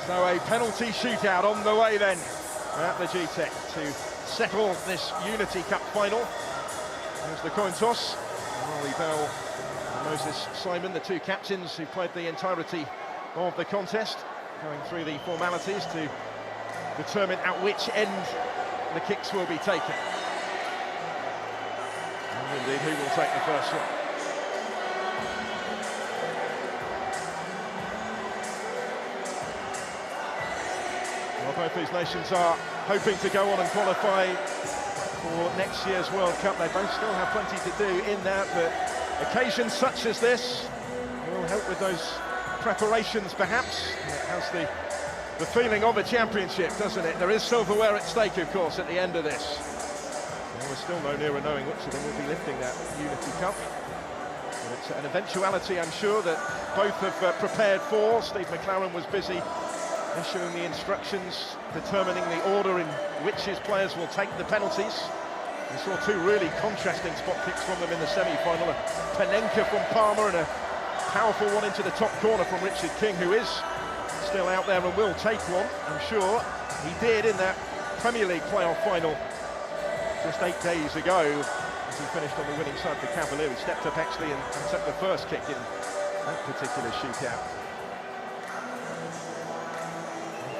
So a penalty shootout on the way then at the GTEC to settle this Unity Cup final. There's the coin toss. Marley Bell and Moses Simon, the two captains who played the entirety of the contest, going through the formalities to determine at which end the kicks will be taken. And indeed, who will take the first one. Well, both these nations are hoping to go on and qualify for next year's World Cup. They both still have plenty to do in that, but occasions such as this will help with those preparations, perhaps. It has the feeling of a championship, doesn't it? There is silverware at stake, of course, at the end of this. And we're still no nearer knowing which of them will be lifting that Unity Cup. But it's an eventuality, I'm sure, that both have prepared for. Steve McLaren was busy issuing the instructions, determining the order in which his players will take the penalties. We saw two really contrasting spot kicks from them in the semi-final. A Panenka from Palmer and a powerful one into the top corner from Richard King, who is still out there and will take one. I'm sure he did in that Premier League playoff final just 8 days ago, as he finished on the winning side of the Cavalier. He stepped up actually and took the first kick in that particular shootout.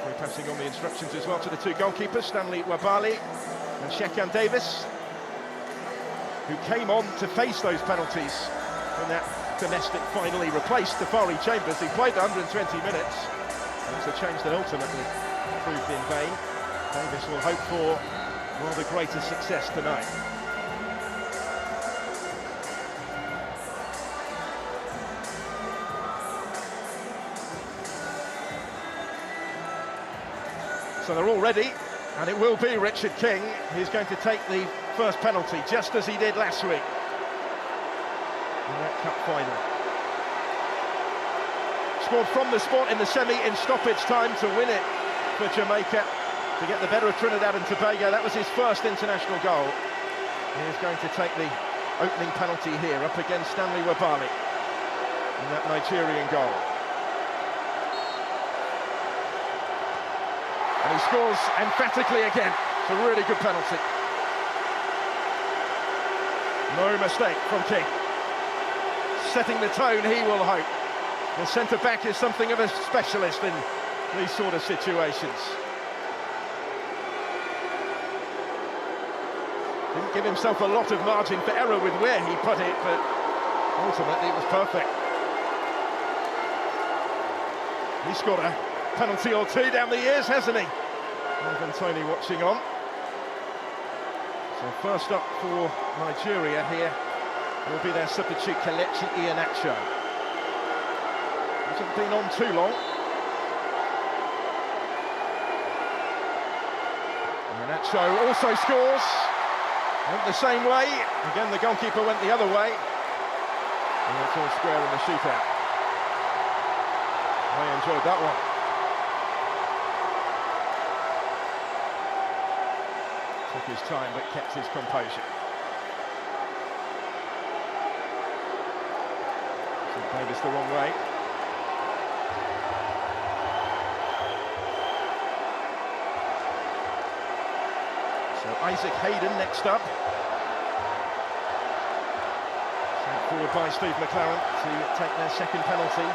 We're passing on the instructions as well to the two goalkeepers, Stanley Wabali and Shekan Davis, who came on to face those penalties when that domestic finally replaced Tafari Chambers, who played 120 minutes. It was a change that ultimately proved in vain. Davis will hope for rather greater success tonight. So they're all ready, and it will be Richard King who's going to take the first penalty, just as he did last week in that cup final. Scored from the spot in the semi in stoppage time to win it for Jamaica, to get the better of Trinidad and Tobago. That was his first international goal. He is going to take the opening penalty here up against Stanley Wabali in that Nigerian goal. And he scores emphatically again. It's a really good penalty. No mistake from King. Setting the tone, he will hope. The centre-back is something of a specialist in these sort of situations. Didn't give himself a lot of margin for error with where he put it, but ultimately it was perfect. He scored a penalty or two down the years, hasn't he? Ivan Toney watching on. So first up for Nigeria here will be their substitute Kelechi Iheanacho. Hasn't been on too long. Iheanacho also scores. Went the same way. Again, the goalkeeper went the other way. And it's all square in the shootout. I enjoyed that one. Took his time but kept his composure. So Davis the wrong way. So Isaac Hayden next up. Sent forward by Steve McLaren to take their second penalty.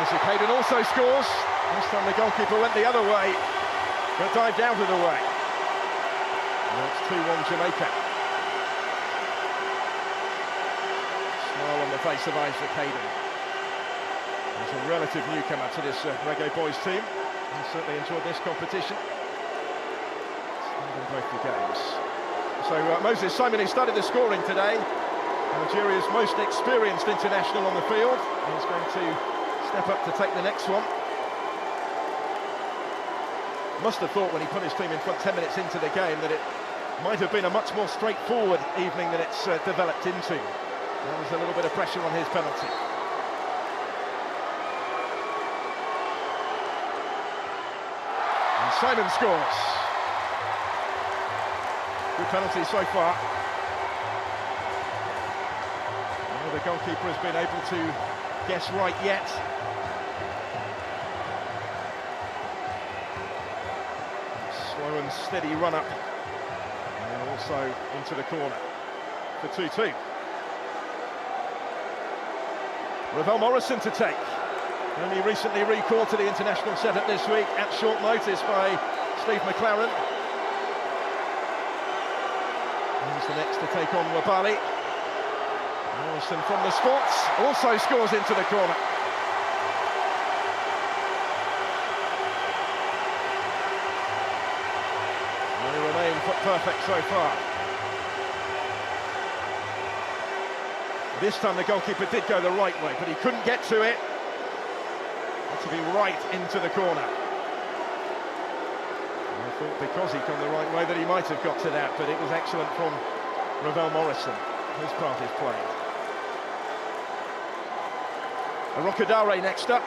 Isaac Hayden also scores. This time the goalkeeper went the other way, but dived out of the way. And it's 2-1 Jamaica. Smile on the face of Isaac Hayden. He's a relative newcomer to this Reggae Boys team. He certainly enjoyed this competition. In both the games. So Moses Simon, who started the scoring today, Nigeria's most experienced international on the field, is going to step up to take the next one. Must have thought when he put his team in front 10 minutes into the game that it might have been a much more straightforward evening than it's developed into. There was a little bit of pressure on his penalty. And Simon scores. Good penalty so far. Well, the goalkeeper has been able to guess right yet. Slow and steady run up, and also into the corner for 2-2. Ravel Morrison to take. Only recently recalled to the international setup this week at short notice by Steve McLaren. He's the next to take on Wabali. Morrison from the spots also scores into the corner. They remain perfect so far. This time the goalkeeper did go the right way, but he couldn't get to it. Had to be right into the corner. I thought because he'd gone the right way that he might have got to that, but it was excellent from Ravel Morrison. His part is played. Rokadare next up.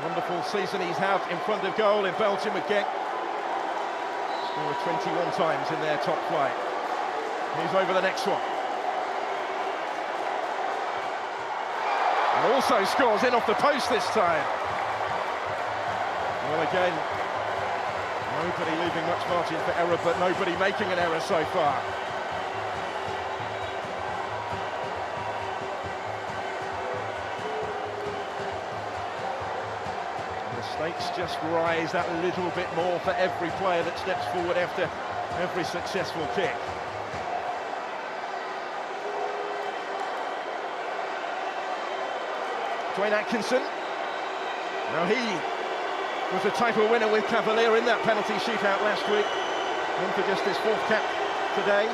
Wonderful season he's had in front of goal in Belgium with Genk. Scored 21 times in their top flight. He's over the next one. And also scores in off the post this time. Well, again, nobody leaving much margin for error, but nobody making an error so far. And the stakes just rise that little bit more for every player that steps forward after every successful kick. Dwayne Atkinson. Now he was a title winner with Cavalier in that penalty shootout last week. In for just his fourth cap today,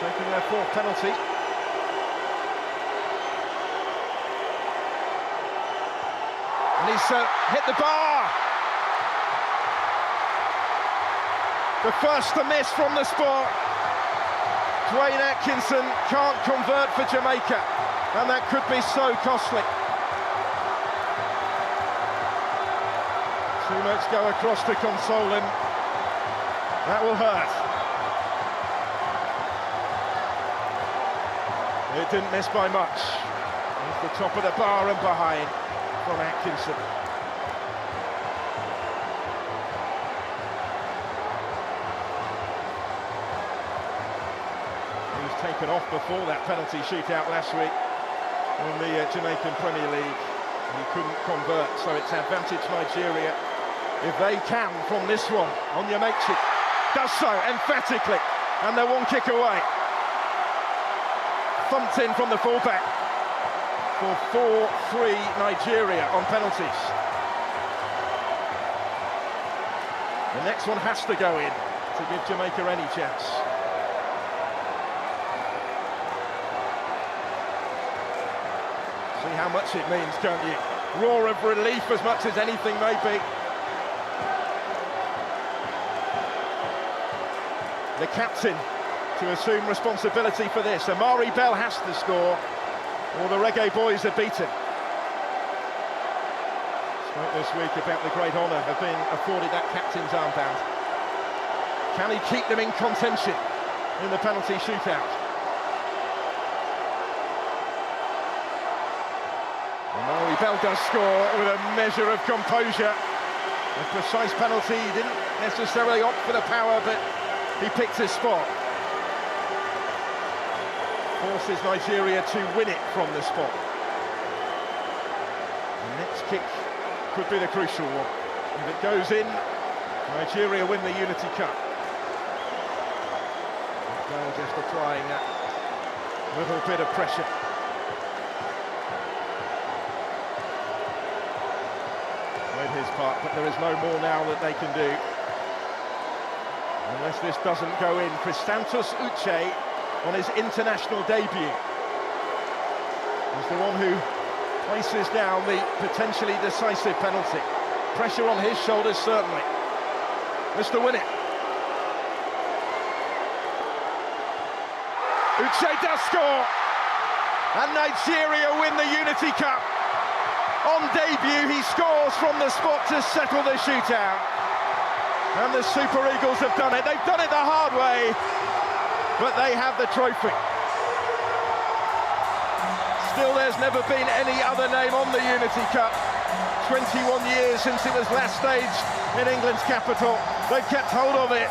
taking their fourth penalty. And he's hit the bar. The first to miss from the spot. Dwayne Atkinson can't convert for Jamaica, and that could be so costly. Too much go across to console him. That will hurt. It didn't miss by much. Off the top of the bar and behind from Atkinson. He was taken off before that penalty shootout last week in the Jamaican Premier League. He couldn't convert, so it's advantage Nigeria. If they can from this one, Onyemaechi does so emphatically, and they're one kick away. Thumped in from the fullback for 4-3 Nigeria on penalties. The next one has to go in to give Jamaica any chance. See how much it means, can't you? Roar of relief as much as anything may be. The captain to assume responsibility for this. Amari Bell has to score, or the Reggae boys are beaten. Spoke this week about the great honour of being afforded that captain's armband. Can he keep them in contention in the penalty shootout? Amari Bell does score with a measure of composure. A precise penalty, he didn't necessarily opt for the power, but he picked his spot. Forces Nigeria to win it from the spot. The next kick could be the crucial one. If it goes in, Nigeria win the Unity Cup. Bell just applying that little bit of pressure. Played his part, but there is no more now that they can do. Unless this doesn't go in. Christantos Uche, on his international debut, is the one who places down the potentially decisive penalty. Pressure on his shoulders, certainly. Mr. Win it. Uche does score, and Nigeria win the Unity Cup. On debut, he scores from the spot to settle the shootout. And the Super Eagles have done it. They've done it the hard way, but they have the trophy. Still, there's never been any other name on the Unity Cup. 21 years since it was last staged in England's capital. They've kept hold of it.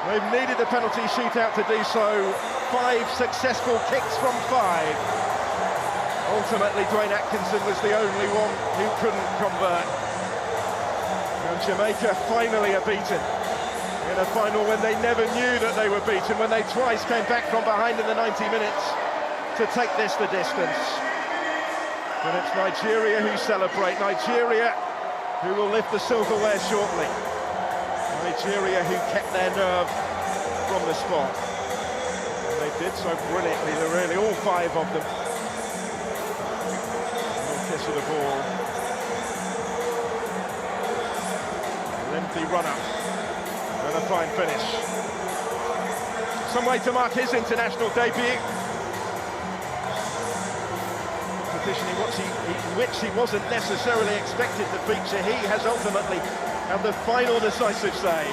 They've needed the penalty shootout to do so. 5 successful kicks from 5. Ultimately, Dwayne Atkinson was the only one who couldn't convert. And Jamaica finally are beaten in a final when they never knew that they were beaten, when they twice came back from behind in the 90 minutes to take this the distance. And it's Nigeria who celebrate, Nigeria who will lift the silverware shortly. Nigeria who kept their nerve from the spot. And they did so brilliantly, really, all 5 of them. A kiss of the ball. Lengthy run-up and a fine finish. Some way to mark his international debut. Competition in which he wasn't necessarily expected to feature. He has ultimately had the final decisive say.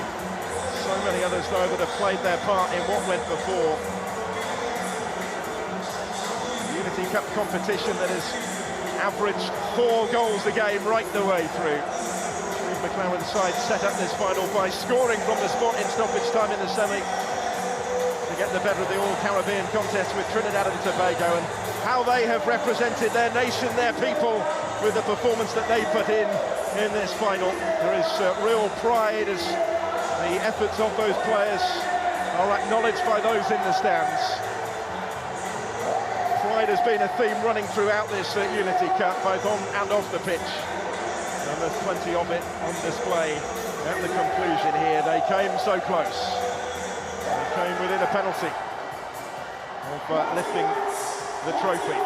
So many others, though, that have played their part in what went before. The Unity Cup competition that has averaged 4 goals a game right the way through. McLaren side set up this final by scoring from the spot in stoppage time in the semi to get the better of the All-Caribbean contest with Trinidad and Tobago, and how they have represented their nation, their people, with the performance that they put in this final. There is real pride as the efforts of those players are acknowledged by those in the stands. Pride has been a theme running throughout this Unity Cup, both on and off the pitch. And there's plenty of it on display at the conclusion here. They came so close. They came within a penalty of lifting the trophy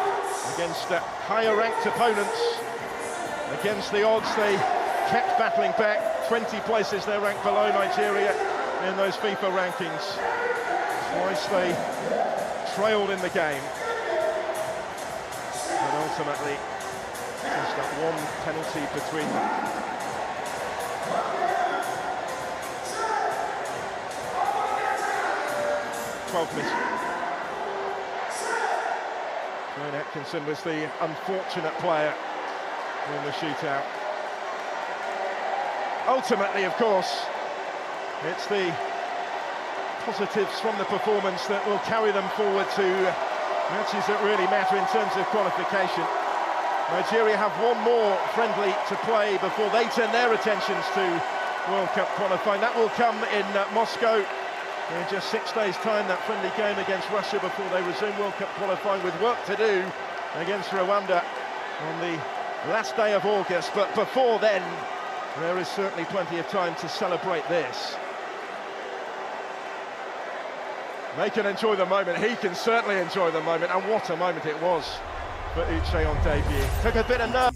against higher-ranked opponents. Against the odds, they kept battling back. 20 places they're ranked below Nigeria in those FIFA rankings. Twice they trailed in the game. But ultimately, just that one penalty between them. Shane Atkinson was the unfortunate player in the shootout. Ultimately, of course, it's the positives from the performance that will carry them forward to matches that really matter in terms of qualification. Nigeria have one more friendly to play before they turn their attentions to World Cup qualifying. That will come in Moscow in just 6 days' time, that friendly game against Russia before they resume World Cup qualifying, with work to do against Rwanda on the last day of August. But before then, there is certainly plenty of time to celebrate this. They can enjoy the moment. He can certainly enjoy the moment, and what a moment it was for Uche on debut. Took a bit of nerve.